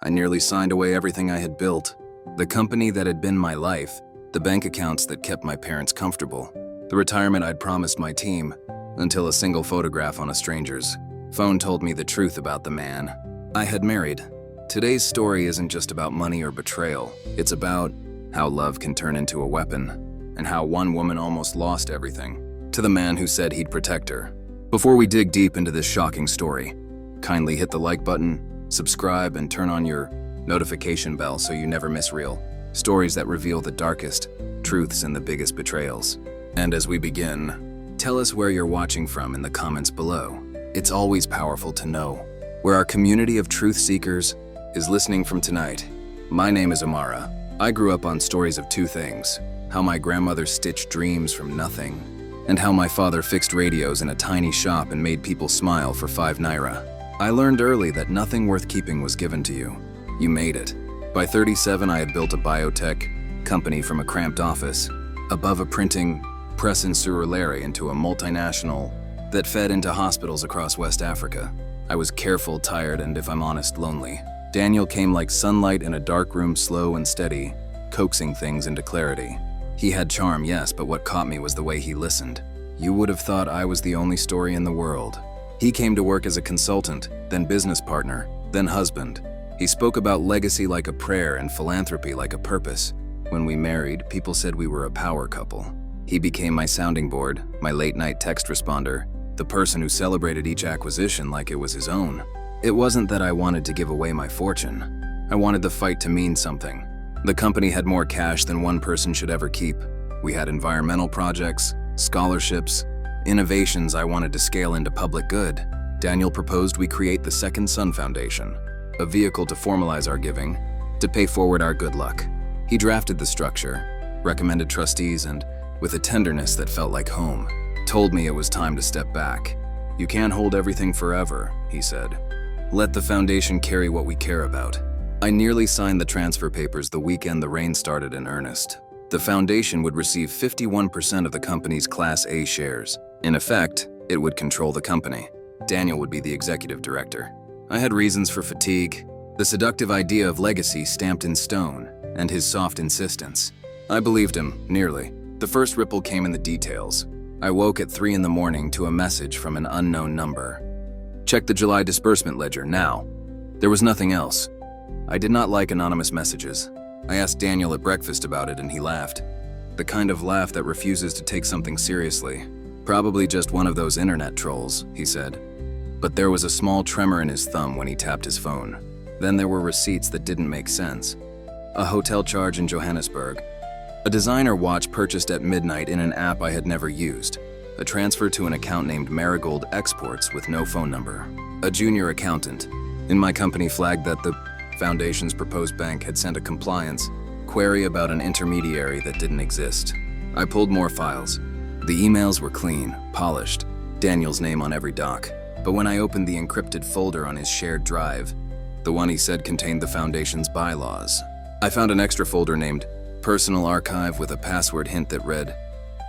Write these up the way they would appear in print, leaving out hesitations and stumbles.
I nearly signed away everything I had built. The company that had been my life, the bank accounts that kept my parents comfortable, the retirement I'd promised my team, until a single photograph on a stranger's phone told me the truth about the man I had married. Today's story isn't just about money or betrayal. It's about how love can turn into a weapon, and how one woman almost lost everything to the man who said he'd protect her. Before we dig deep into this shocking story, kindly hit the like button, subscribe, and turn on your notification bell so you never miss real stories that reveal the darkest truths and the biggest betrayals. And as we begin, tell us where you're watching from in the comments below. It's always powerful to know where our community of truth seekers is listening from tonight. My name is Amara. I grew up on stories of two things: how my grandmother stitched dreams from nothing, and how my father fixed radios in a tiny shop and made people smile for 5 naira. I learned early that nothing worth keeping was given to you. You made it. By 37, I had built a biotech company from a cramped office, above a printing press in Surulere, into a multinational that fed into hospitals across West Africa. I was careful, tired, and if I'm honest, lonely. Daniel came like sunlight in a dark room, slow and steady, coaxing things into clarity. He had charm, yes, but what caught me was the way he listened. You would have thought I was the only story in the world. He came to work as a consultant, then business partner, then husband. He spoke about legacy like a prayer and philanthropy like a purpose. When we married, people said we were a power couple. He became my sounding board, my late-night text responder, the person who celebrated each acquisition like it was his own. It wasn't that I wanted to give away my fortune. I wanted the fight to mean something. The company had more cash than one person should ever keep. We had environmental projects, scholarships, innovations I wanted to scale into public good. Daniel proposed we create the Second Son Foundation, a vehicle to formalize our giving, to pay forward our good luck. He drafted the structure, recommended trustees, and, with a tenderness that felt like home, told me it was time to step back. You can't hold everything forever, he said. Let the foundation carry what we care about. I nearly signed the transfer papers the weekend the rain started in earnest. The foundation would receive 51% of the company's Class A shares. In effect, it would control the company. Daniel would be the executive director. I had reasons for fatigue, the seductive idea of legacy stamped in stone, and his soft insistence. I believed him, nearly. The first ripple came in the details. I woke at 3 in the morning to a message from an unknown number. Check the July disbursement ledger now. There was nothing else. I did not like anonymous messages. I asked Daniel at breakfast about it and he laughed. The kind of laugh that refuses to take something seriously. Probably just one of those internet trolls, he said. But there was a small tremor in his thumb when he tapped his phone. Then there were receipts that didn't make sense. A hotel charge in Johannesburg. A designer watch purchased at midnight in an app I had never used. A transfer to an account named Marigold Exports with no phone number. A junior accountant in my company flagged that the foundation's proposed bank had sent a compliance query about an intermediary that didn't exist. I pulled more files. The emails were clean, polished, Daniel's name on every doc. But when I opened the encrypted folder on his shared drive, the one he said contained the foundation's bylaws, I found an extra folder named Personal Archive with a password hint that read,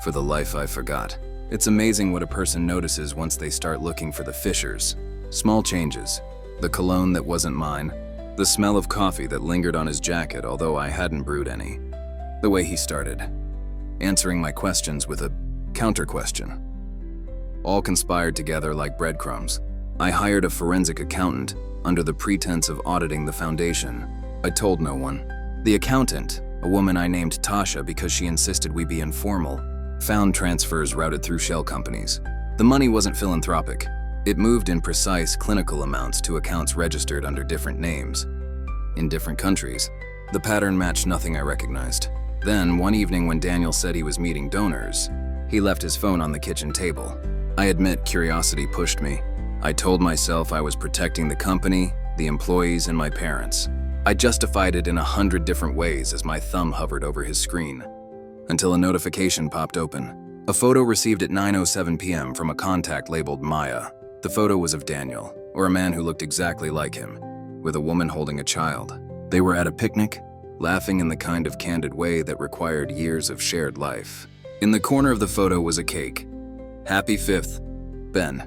"For the life I forgot." It's amazing what a person notices once they start looking for the fissures. Small changes. The cologne that wasn't mine. The smell of coffee that lingered on his jacket, although I hadn't brewed any. The way he started, answering my questions with a counter-question. All conspired together like breadcrumbs. I hired a forensic accountant under the pretense of auditing the foundation. I told no one. The accountant, a woman I named Tasha because she insisted we be informal, found transfers routed through shell companies. The money wasn't philanthropic. It moved in precise clinical amounts to accounts registered under different names, in different countries. The pattern matched nothing I recognized. Then, one evening when Daniel said he was meeting donors, he left his phone on the kitchen table. I admit curiosity pushed me. I told myself I was protecting the company, the employees, and my parents. I justified it in 100 different ways as my thumb hovered over his screen, until a notification popped open. A photo received at 9:07 p.m. from a contact labeled Maya. The photo was of Daniel, or a man who looked exactly like him, with a woman holding a child. They were at a picnic, laughing in the kind of candid way that required years of shared life. In the corner of the photo was a cake. "Happy 5th, Ben."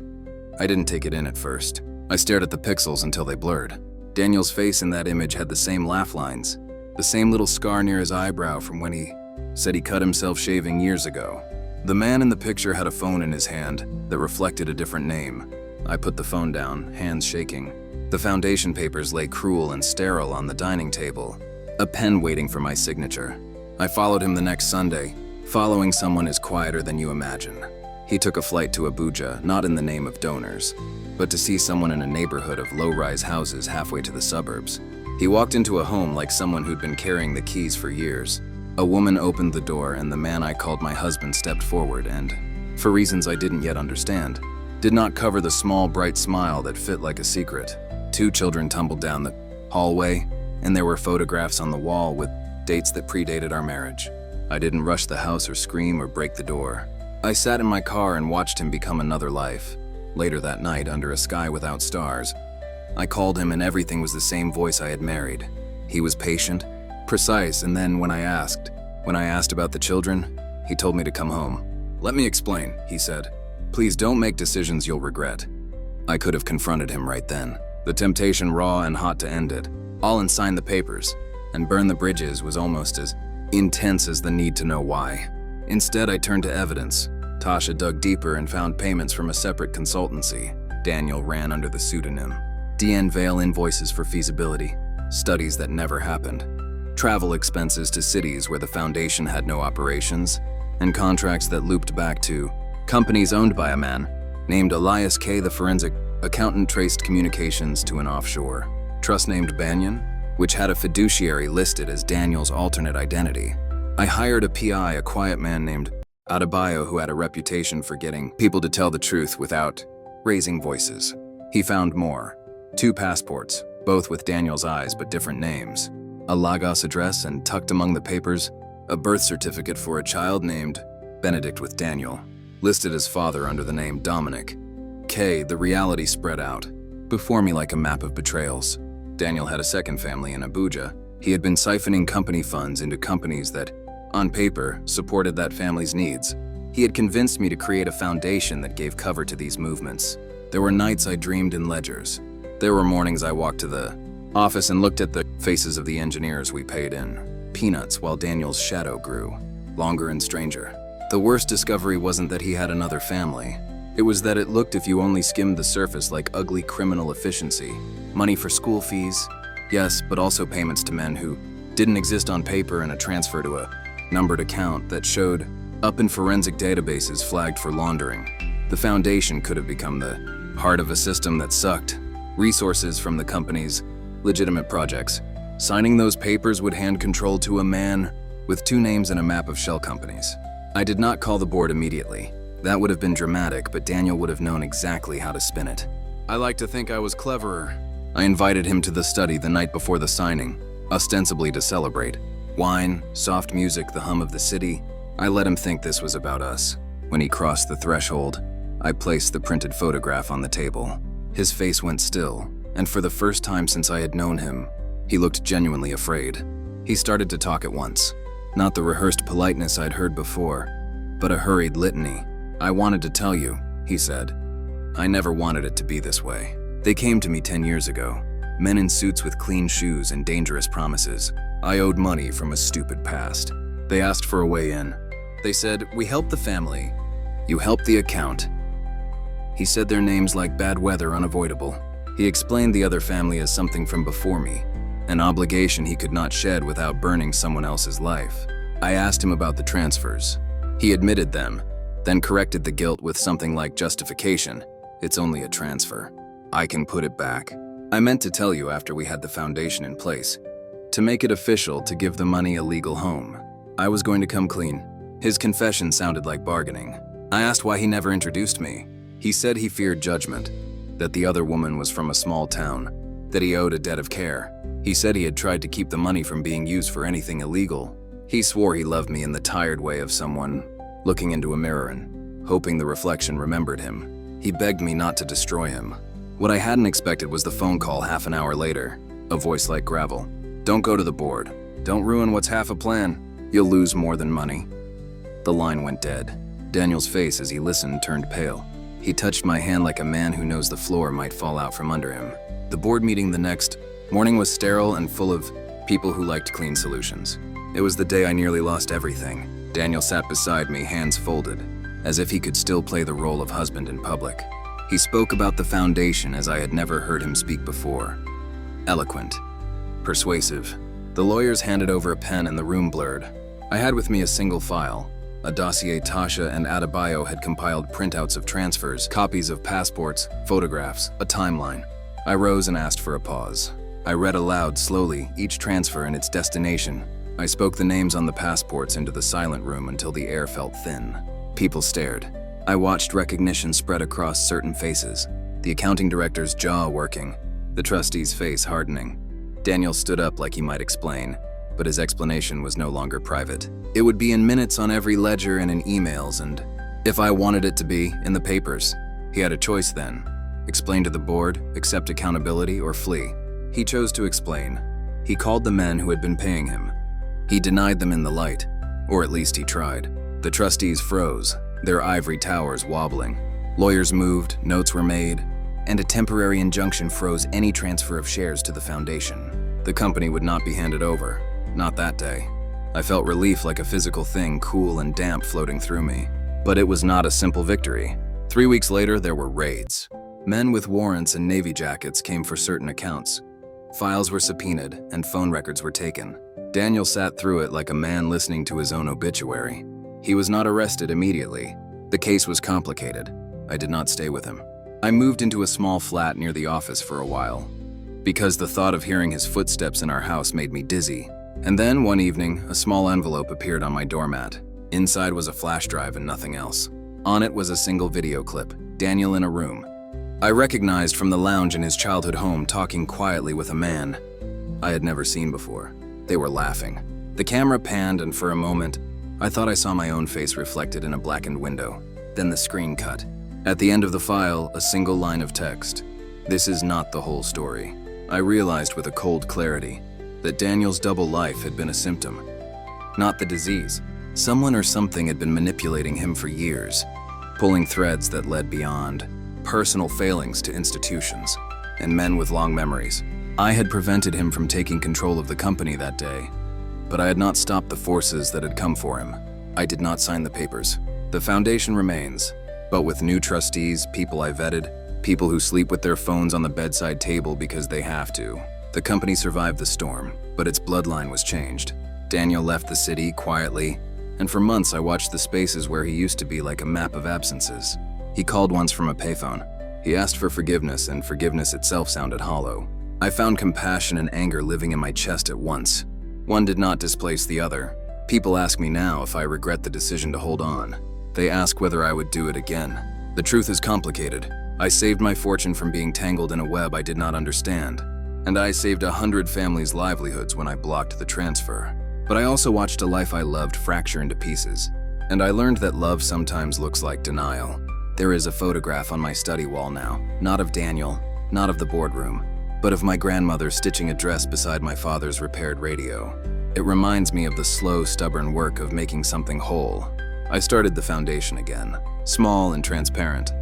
I didn't take it in at first. I stared at the pixels until they blurred. Daniel's face in that image had the same laugh lines, the same little scar near his eyebrow from when he said he cut himself shaving years ago. The man in the picture had a phone in his hand that reflected a different name. I put the phone down, hands shaking. The foundation papers lay cruel and sterile on the dining table, a pen waiting for my signature. I followed him the next Sunday. Following someone is quieter than you imagine. He took a flight to Abuja, not in the name of donors, but to see someone in a neighborhood of low-rise houses halfway to the suburbs. He walked into a home like someone who'd been carrying the keys for years. A woman opened the door and the man I called my husband stepped forward and, for reasons I didn't yet understand, did not cover the small, bright smile that fit like a secret. 2 children tumbled down the hallway, and there were photographs on the wall with dates that predated our marriage. I didn't rush the house or scream or break the door. I sat in my car and watched him become another life. Later that night, under a sky without stars, I called him and everything was the same voice I had married. He was patient, precise, and then when I asked about the children, he told me to come home. "Let me explain," he said. "Please don't make decisions you'll regret." I could have confronted him right then. The temptation, raw and hot to end it, all and sign the papers, and burn the bridges was almost as intense as the need to know why. Instead, I turned to evidence. Tasha dug deeper and found payments from a separate consultancy. Daniel ran under the pseudonym. DN Vale invoices for feasibility, studies that never happened, travel expenses to cities where the foundation had no operations, and contracts that looped back to companies owned by a man named Elias K. The forensic accountant traced communications to an offshore trust named Banyan, which had a fiduciary listed as Daniel's alternate identity. I hired a PI, a quiet man named Adebayo, who had a reputation for getting people to tell the truth without raising voices. He found more. 2 passports, both with Daniel's eyes but different names. A Lagos address, and tucked among the papers, a birth certificate for a child named Benedict with Daniel, listed as father under the name Dominic. The reality spread out before me like a map of betrayals. Daniel had a second family in Abuja. He had been siphoning company funds into companies that, on paper, supported that family's needs. He had convinced me to create a foundation that gave cover to these movements. There were nights I dreamed in ledgers. There were mornings I walked to the office and looked at the faces of the engineers we paid in peanuts while Daniel's shadow grew, longer and stranger. The worst discovery wasn't that he had another family. It was that it looked, if you only skimmed the surface, like ugly criminal efficiency. Money for school fees, yes, but also payments to men who didn't exist on paper, and a transfer to a numbered account that showed up in forensic databases flagged for laundering. The foundation could have become the heart of a system that sucked resources from the company's legitimate projects. Signing those papers would hand control to a man with 2 names and a map of shell companies. I did not call the board immediately. That would have been dramatic, but Daniel would have known exactly how to spin it. I like to think I was cleverer. I invited him to the study the night before the signing, ostensibly to celebrate. Wine, soft music, the hum of the city. I let him think this was about us. When he crossed the threshold, I placed the printed photograph on the table. His face went still, and for the first time since I had known him, he looked genuinely afraid. He started to talk at once. Not the rehearsed politeness I'd heard before, but a hurried litany. "I wanted to tell you," he said. "I never wanted it to be this way. They came to me 10 years ago. Men in suits with clean shoes and dangerous promises. I owed money from a stupid past. They asked for a way in. They said, 'We helped the family. You helped the account.' He said their names like bad weather, unavoidable. He explained the other family as something from before me, an obligation he could not shed without burning someone else's life. I asked him about the transfers. He admitted them, then corrected the guilt with something like justification. It's only a transfer. I can put it back. I meant to tell you after we had the foundation in place, to make it official, to give the money a legal home. I was going to come clean." His confession sounded like bargaining. I asked why he never introduced me. He said he feared judgment, that the other woman was from a small town, that he owed a debt of care. He said he had tried to keep the money from being used for anything illegal. He swore he loved me in the tired way of someone looking into a mirror and hoping the reflection remembered him. He begged me not to destroy him. What I hadn't expected was the phone call half an hour later, a voice like gravel. "Don't go to the board. Don't ruin what's half a plan. You'll lose more than money." The line went dead. Daniel's face as he listened turned pale. He touched my hand like a man who knows the floor might fall out from under him. The board meeting the next Morning was sterile and full of people who liked clean solutions. It was the day I nearly lost everything. Daniel sat beside me, hands folded, as if he could still play the role of husband in public. He spoke about the foundation as I had never heard him speak before. Eloquent, persuasive. The lawyers handed over a pen and the room blurred. I had with me a single file, a dossier Tasha and Adebayo had compiled printouts of transfers, copies of passports, photographs, a timeline. I rose and asked for a pause. I read aloud slowly, each transfer and its destination. I spoke the names on the passports into the silent room until the air felt thin. People stared. I watched recognition spread across certain faces, the accounting director's jaw working, the trustee's face hardening. Daniel stood up like he might explain, but his explanation was no longer private. It would be in minutes on every ledger and in emails, and if I wanted it to be, in the papers. He had a choice then. Explain to the board, accept accountability, or flee. He chose to explain. He called the men who had been paying him. He denied them in the light, or at least he tried. The trustees froze, their ivory towers wobbling. Lawyers moved, notes were made, and a temporary injunction froze any transfer of shares to the foundation. The company would not be handed over, not that day. I felt relief like a physical thing, cool and damp floating through me. But it was not a simple victory. 3 weeks later, there were raids. Men with warrants and navy jackets came for certain accounts. Files were subpoenaed and phone records were taken. Daniel sat through it like a man listening to his own obituary. He was not arrested immediately. The case was complicated. I did not stay with him. I moved into a small flat near the office for a while, because the thought of hearing his footsteps in our house made me dizzy. And then, one evening, a small envelope appeared on my doormat. Inside was a flash drive and nothing else. On it was a single video clip, Daniel in a room. I recognized from the lounge in his childhood home talking quietly with a man I had never seen before. They were laughing. The camera panned and for a moment, I thought I saw my own face reflected in a blackened window. Then the screen cut. At the end of the file, a single line of text. This is not the whole story. I realized with a cold clarity that Daniel's double life had been a symptom, not the disease. Someone or something had been manipulating him for years, pulling threads that led beyond personal failings to institutions and men with long memories. I had prevented him from taking control of the company that day, but I had not stopped the forces that had come for him. I did not sign the papers. The foundation remains, but with new trustees, people I vetted, people who sleep with their phones on the bedside table because they have to. The company survived the storm, but its bloodline was changed. Daniel left the city quietly, and for months I watched the spaces where he used to be like a map of absences. He called once from a payphone. He asked for forgiveness, and forgiveness itself sounded hollow. I found compassion and anger living in my chest at once. One did not displace the other. People ask me now if I regret the decision to hold on. They ask whether I would do it again. The truth is complicated. I saved my fortune from being tangled in a web I did not understand. And I saved 100 families' livelihoods when I blocked the transfer. But I also watched a life I loved fracture into pieces. And I learned that love sometimes looks like denial. There is a photograph on my study wall now, not of Daniel, not of the boardroom, but of my grandmother stitching a dress beside my father's repaired radio. It reminds me of the slow, stubborn work of making something whole. I started the foundation again, small and transparent.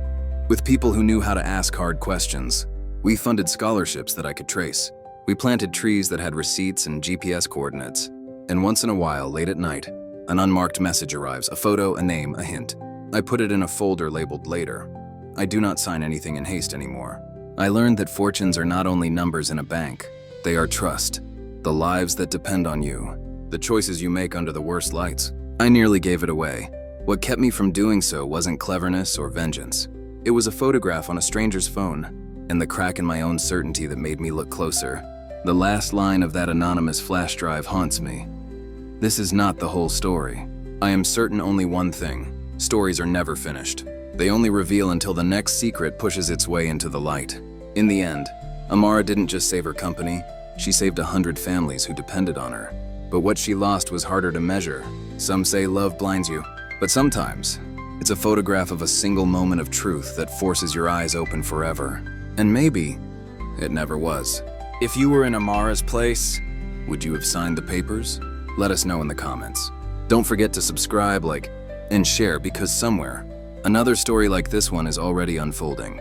With people who knew how to ask hard questions, we funded scholarships that I could trace. We planted trees that had receipts and GPS coordinates. And once in a while, late at night, an unmarked message arrives, a photo, a name, a hint. I put it in a folder labeled later. I do not sign anything in haste anymore. I learned that fortunes are not only numbers in a bank, they are trust, the lives that depend on you, the choices you make under the worst lights. I nearly gave it away. What kept me from doing so wasn't cleverness or vengeance. It was a photograph on a stranger's phone, and the crack in my own certainty that made me look closer. The last line of that anonymous flash drive haunts me. This is not the whole story. I am certain only one thing. Stories are never finished. They only reveal until the next secret pushes its way into the light. In the end, Amara didn't just save her company, she saved 100 families who depended on her. But what she lost was harder to measure. Some say love blinds you, but sometimes it's a photograph of a single moment of truth that forces your eyes open forever. And maybe it never was. If you were in Amara's place, would you have signed the papers? Let us know in the comments. Don't forget to subscribe, like, and share, because somewhere, another story like this one is already unfolding.